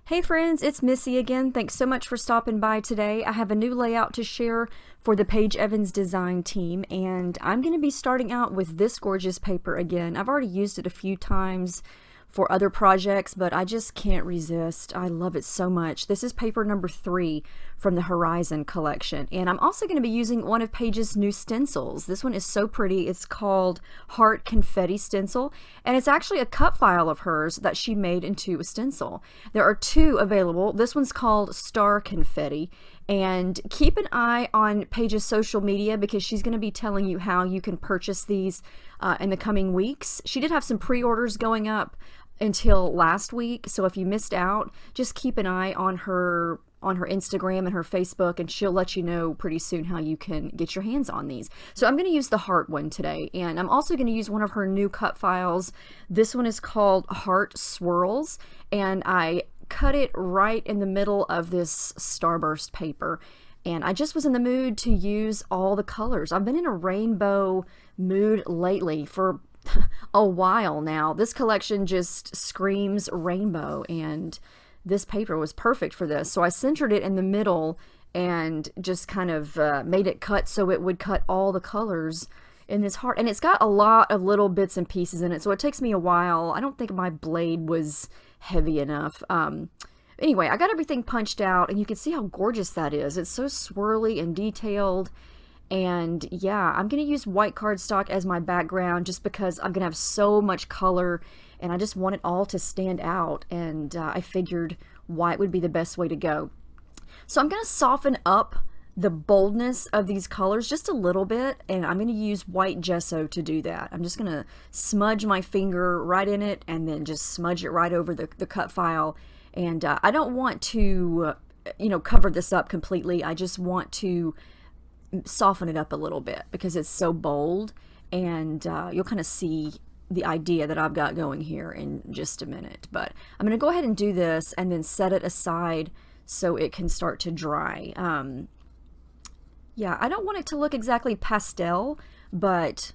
Hey friends, it's Missy again. Thanks so much for stopping by today. I have a new layout to share for the Paige Evans design team, and I'm going to be starting out with this gorgeous paper again. I've already used it a few times for other projects, but I just can't resist. I love it so much. This is paper number 3 from the Horizon collection, and I'm also going to be using one of Paige's new stencils. This one is so pretty. It's called Heart Confetti Stencil, and it's actually a cut file of hers that she made into a stencil. There are 2 available. This one's called Star Confetti, and keep an eye on Paige's social media because she's going to be telling you how you can purchase these in the coming weeks. She did have some pre-orders going up until last week, so if you missed out, just keep an eye on her Instagram and her Facebook, and she'll let you know pretty soon how you can get your hands on these. So I'm going to use the heart one today, and I'm also going to use one of her new cut files. This one is called Heart Swirls, and I cut it right in the middle of this starburst paper, and I just was in the mood to use all the colors. I've been in a rainbow mood lately for a while now. This collection just screams rainbow, and this paper was perfect for this. So I centered it in the middle and just kind of made it cut so it would cut all the colors in this heart. And it's got a lot of little bits and pieces in it, so it takes me a while. I don't think my blade was heavy enough. Anyway, I got everything punched out, and you can see how gorgeous that is. It's so swirly and detailed. And yeah, I'm going to use white cardstock as my background just because I'm going to have so much color, and I just want it all to stand out, and I figured white would be the best way to go. So I'm going to soften up the boldness of these colors just a little bit, and I'm going to use white gesso to do that. I'm just going to smudge my finger right in it and then just smudge it right over the cut file. And I don't want to, cover this up completely. I just want to soften it up a little bit because it's so bold, and you'll kind of see the idea that I've got going here in just a minute. But I'm going to go ahead and do this and then set it aside so it can start to dry. Yeah, I don't want it to look exactly pastel, but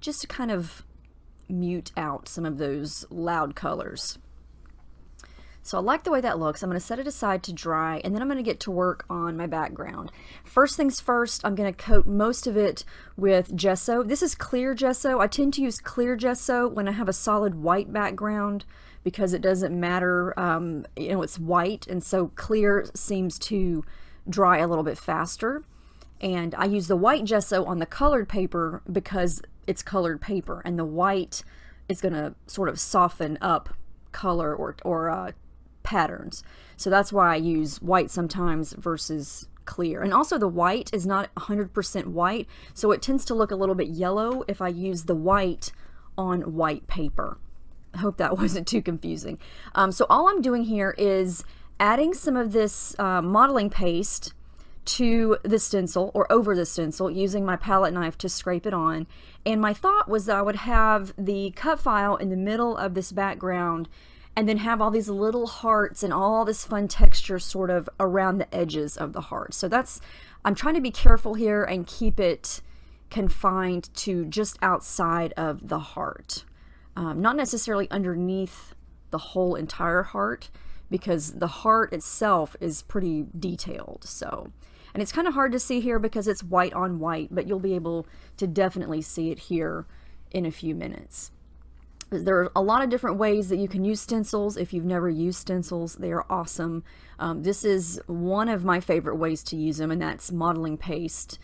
just to kind of mute out some of those loud colors. So I like the way that looks. I'm going to set it aside to dry, and then I'm going to get to work on my background. First things first, I'm going to coat most of it with gesso. This is clear gesso. I tend to use clear gesso when I have a solid white background because it doesn't matter, it's white, and so clear seems to dry a little bit faster. And I use the white gesso on the colored paper because it's colored paper, and the white is going to sort of soften up color or patterns. So that's why I use white sometimes versus clear. And also the white is not 100% white, so it tends to look a little bit yellow if I use the white on white paper. I hope that wasn't too confusing. So all I'm doing here is adding some of this modeling paste to the stencil or over the stencil using my palette knife to scrape it on. And my thought was that I would have the cut file in the middle of this background and then have all these little hearts and all this fun texture sort of around the edges of the heart. So I'm trying to be careful here and keep it confined to just outside of the heart. Not necessarily underneath the whole entire heart, because the heart itself is pretty detailed. And it's kind of hard to see here because it's white on white, but you'll be able to definitely see it here in a few minutes. There are a lot of different ways that you can use stencils. If you've never used stencils, they are awesome. This is one of my favorite ways to use them, and that's modeling paste.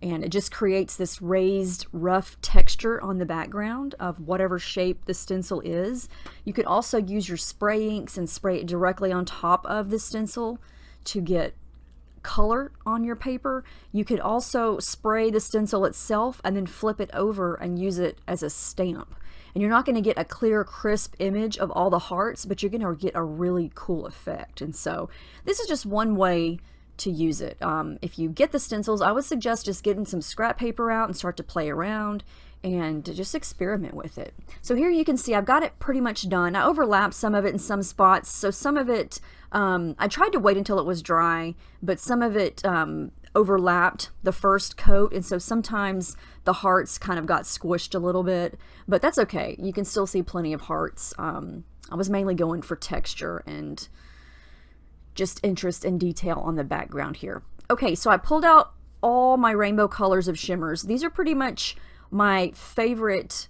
And it just creates this raised, rough texture on the background of whatever shape the stencil is. You could also use your spray inks and spray it directly on top of the stencil to get color on your paper. You could also spray the stencil itself and then flip it over and use it as a stamp. And you're not going to get a clear, crisp image of all the hearts, but you're going to get a really cool effect. And so this is just one way to use it. If you get the stencils, I would suggest just getting some scrap paper out and start to play around and just experiment with it. So here you can see I've got it pretty much done. I overlapped some of it in some spots, so some of it I tried to wait until it was dry, but some of it overlapped the first coat, and so sometimes the hearts kind of got squished a little bit, but that's okay. You can still see plenty of hearts. I was mainly going for texture and just interest and detail on the background here. Okay, so I pulled out all my rainbow colors of shimmers. These are pretty much my favorite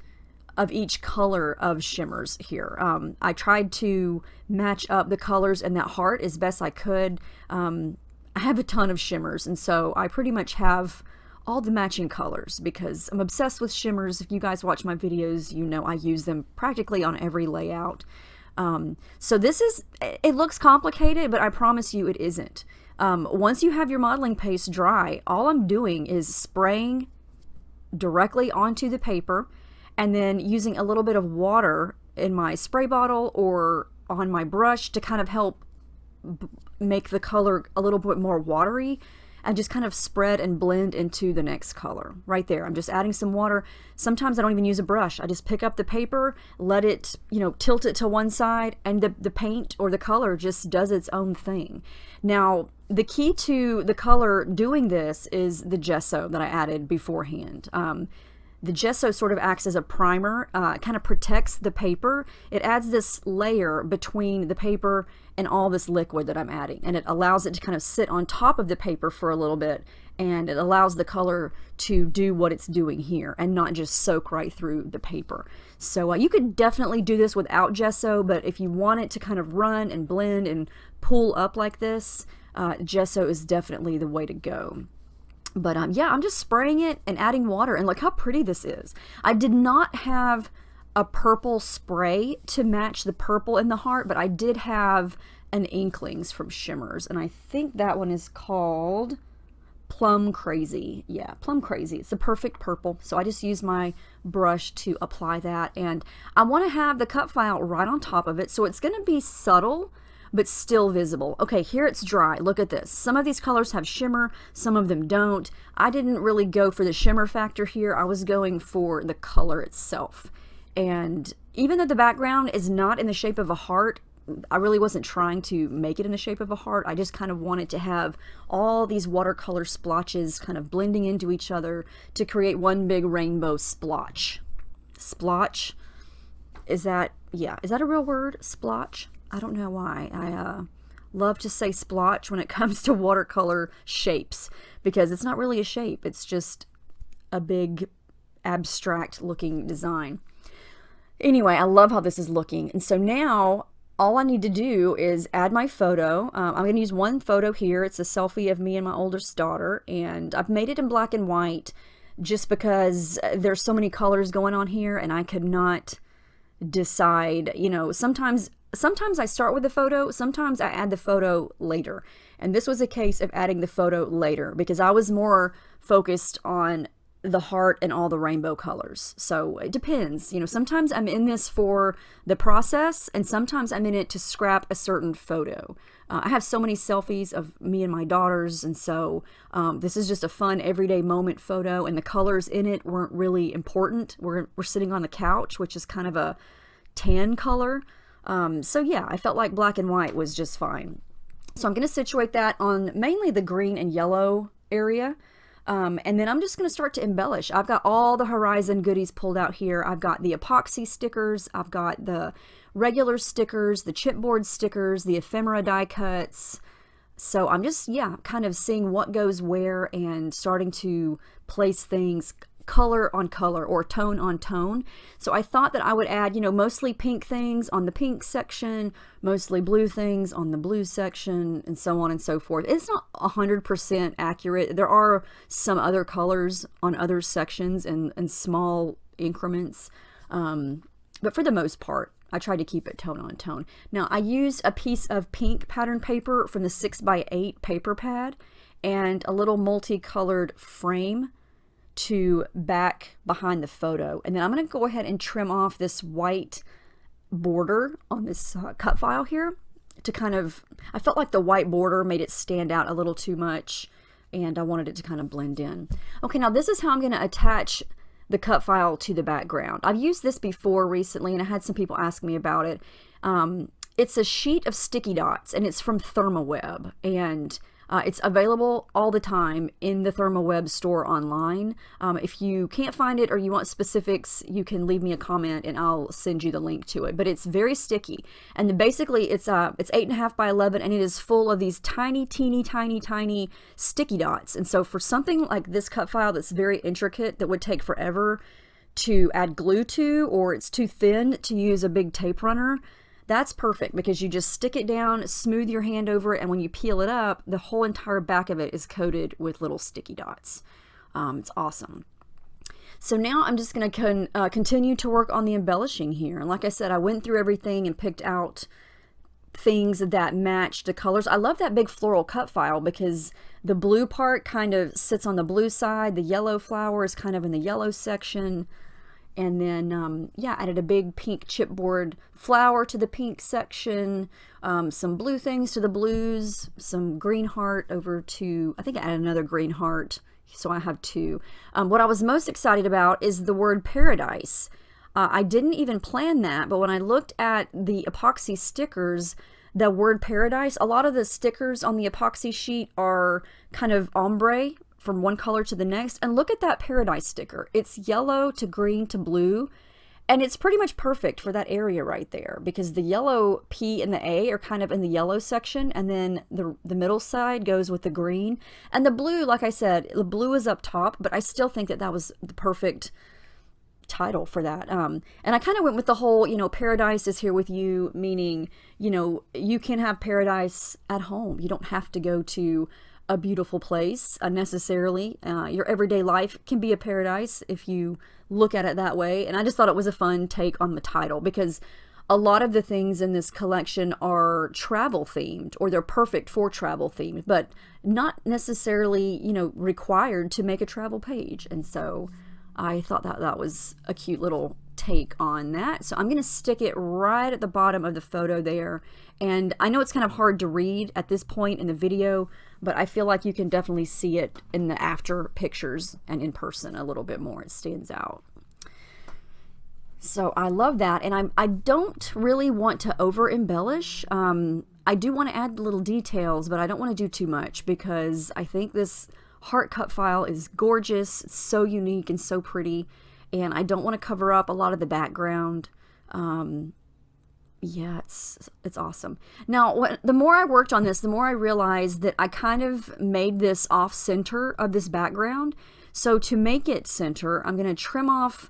of each color of shimmers here. I tried to match up the colors in that heart as best I could. I have a ton of shimmers, and so I pretty much have all the matching colors because I'm obsessed with shimmers. If you guys watch my videos, you know I use them practically on every layout. So this is, it looks complicated, but I promise you it isn't. Once you have your modeling paste dry, all I'm doing is spraying directly onto the paper and then using a little bit of water in my spray bottle or on my brush to kind of help make the color a little bit more watery, and just kind of spread and blend into the next color. Right there, I'm just adding some water. Sometimes I don't even use a brush. I just pick up the paper, let it, you know, tilt it to one side, and the paint or the color just does its own thing. Now, the key to the color doing this is the gesso that I added beforehand. The gesso sort of acts as a primer, kind of protects the paper. It adds this layer between the paper and all this liquid that I'm adding, and it allows it to kind of sit on top of the paper for a little bit, and it allows the color to do what it's doing here and not just soak right through the paper. So you could definitely do this without gesso, but if you want it to kind of run and blend and pull up like this, gesso is definitely the way to go. But yeah, I'm just spraying it and adding water, and look how pretty this is. I did not have a purple spray to match the purple in the heart, but I did have an Inklings from Shimmers, and I think that one is called Plum Crazy. Yeah, Plum Crazy. It's the perfect purple, so I just used my brush to apply that, and I want to have the cut file right on top of it, so it's going to be subtle but still visible. Okay, here it's dry. Look at this. Some of these colors have shimmer, some of them don't. I didn't really go for the shimmer factor here. I was going for the color itself. And even though the background is not in the shape of a heart, I really wasn't trying to make it in the shape of a heart. I just kind of wanted to have all these watercolor splotches kind of blending into each other to create one big rainbow splotch. Splotch? Is that a real word? Splotch? I don't know why. I love to say splotch when it comes to watercolor shapes, because it's not really a shape. It's just a big abstract looking design. Anyway, I love how this is looking. And so now all I need to do is add my photo. I'm going to use one photo here. It's a selfie of me and my oldest daughter, and I've made it in black and white just because there's so many colors going on here, and I could not decide, you know, sometimes I start with the photo, sometimes I add the photo later. And this was a case of adding the photo later because I was more focused on the heart and all the rainbow colors. So it depends, you know, sometimes I'm in this for the process and sometimes I'm in it to scrap a certain photo. I have so many selfies of me and my daughters, and so this is just a fun everyday moment photo, and the colors in it weren't really important. We're sitting on the couch, which is kind of a tan color. So yeah, I felt like black and white was just fine. So I'm going to situate that on mainly the green and yellow area. And then I'm just going to start to embellish. I've got all the Horizon goodies pulled out here. I've got the epoxy stickers. I've got the regular stickers, the chipboard stickers, the ephemera die cuts. So I'm just, yeah, kind of seeing what goes where and starting to place things color on color or tone on tone. So I thought that I would add, you know, mostly pink things on the pink section, mostly blue things on the blue section, and so on and so forth. It's not 100% accurate. There are some other colors on other sections in small increments, but for the most part, I tried to keep it tone on tone. Now, I used a piece of pink pattern paper from the 6x8 paper pad and a little multicolored frame to back behind the photo, and then I'm going to go ahead and trim off this white border on this cut file here to kind of, I felt like the white border made it stand out a little too much and I wanted it to kind of blend in. Okay, now this is how I'm going to attach the cut file to the background. I've used this before recently and I had some people ask me about it. It's a sheet of sticky dots and it's from Thermaweb, and It's available all the time in the ThermoWeb store online. If you can't find it or you want specifics, you can leave me a comment and I'll send you the link to it. But it's very sticky, and then basically it's 8.5 by 11, and it is full of these tiny, teeny, tiny, tiny sticky dots. And so for something like this cut file that's very intricate, that would take forever to add glue to, or it's too thin to use a big tape runner, that's perfect, because you just stick it down, smooth your hand over it, and when you peel it up, the whole entire back of it is coated with little sticky dots. It's awesome. So now I'm just going to continue to work on the embellishing here. And like I said, I went through everything and picked out things that matched the colors. I love that big floral cut file because the blue part kind of sits on the blue side, the yellow flower is kind of in the yellow section. And then, yeah, added a big pink chipboard flower to the pink section, some blue things to the blues, some green heart over to, I think I added another green heart, so I have two. What I was most excited about is the word paradise. I didn't even plan that, but when I looked at the epoxy stickers, the word paradise, a lot of the stickers on the epoxy sheet are kind of ombre, from one color to the next, and look at that paradise sticker. It's yellow to green to blue, and it's pretty much perfect for that area right there, because the yellow P and the A are kind of in the yellow section, and then the middle side goes with the green, and the blue, like I said, the blue is up top, but I still think that that was the perfect title for that. And I kind of went with the whole, you know, paradise is here with you, meaning, you know, you can have paradise at home. You don't have to go to a beautiful place necessarily. Your everyday life can be a paradise if you look at it that way. And I just thought it was a fun take on the title, because a lot of the things in this collection are travel themed, or they're perfect for travel themed, but not necessarily, you know, required to make a travel page. And so I thought that that was a cute little take on that. So I'm going to stick it right at the bottom of the photo there. And I know it's kind of hard to read at this point in the video, but I feel like you can definitely see it in the after pictures and in person a little bit more. It stands out. So I love that. And I don't really want to over embellish. I do want to add little details, but I don't want to do too much, because I think this heart cut file is gorgeous. It's so unique and so pretty. And I don't want to cover up a lot of the background. Yeah, it's awesome. Now, the more I worked on this, the more I realized that I kind of made this off center of this background. So to make it center, I'm going to trim off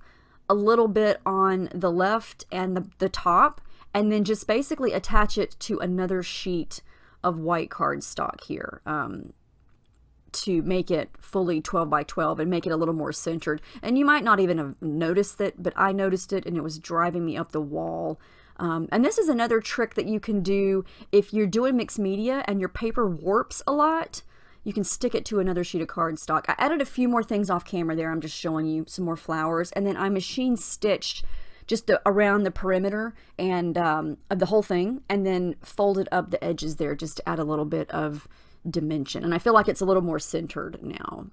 a little bit on the left and the top, and then just basically attach it to another sheet of white cardstock here. To make it fully 12 by 12 and make it a little more centered. And you might not even have noticed it, but I noticed it, and it was driving me up the wall. And this is another trick that you can do if you're doing mixed media and your paper warps a lot. You can stick it to another sheet of cardstock. I added a few more things off camera there. I'm just showing you some more flowers. And then I machine stitched just around the perimeter and of the whole thing, and then folded up the edges there just to add a little bit of dimension. And I feel like it's a little more centered now.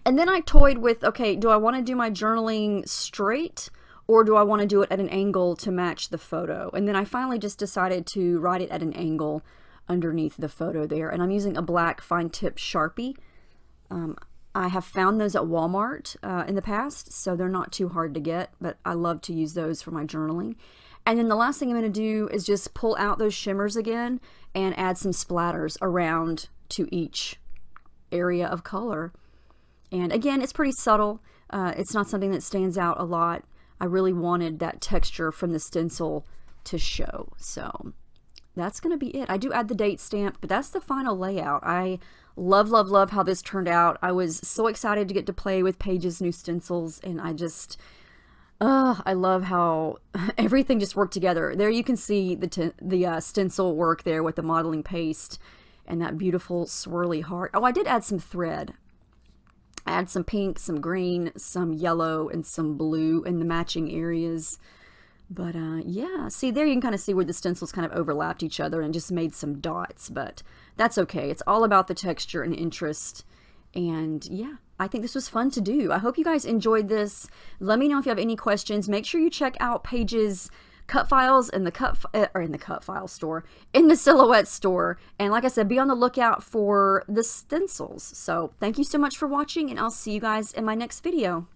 And then I toyed with, okay, do I want to do my journaling straight, or do I want to do it at an angle to match the photo? And then I finally just decided to write it at an angle underneath the photo there. And I'm using a black fine tip Sharpie. I have found those at Walmart in the past, so they're not too hard to get, but I love to use those for my journaling. And then the last thing I'm going to do is just pull out those shimmers again and add some splatters around to each area of color. And again, it's pretty subtle. It's not something that stands out a lot. I really wanted that texture from the stencil to show. So that's going to be it. I do add the date stamp, but that's the final layout. I love, love, love how this turned out. I was so excited to get to play with Paige's new stencils, and I just... I love how everything just worked together. There you can see the stencil work there with the modeling paste and that beautiful swirly heart. Oh, I did add some thread. I added some pink, some green, some yellow, and some blue in the matching areas. But yeah, see there you can kind of see where the stencils kind of overlapped each other and just made some dots, but that's okay. It's all about the texture and interest. And yeah, I think this was fun to do. I hope you guys enjoyed this. Let me know if you have any questions. Make sure you check out Paige's cut files in the cut file store, in the Silhouette store. And like I said, be on the lookout for the stencils. So thank you so much for watching, and I'll see you guys in my next video.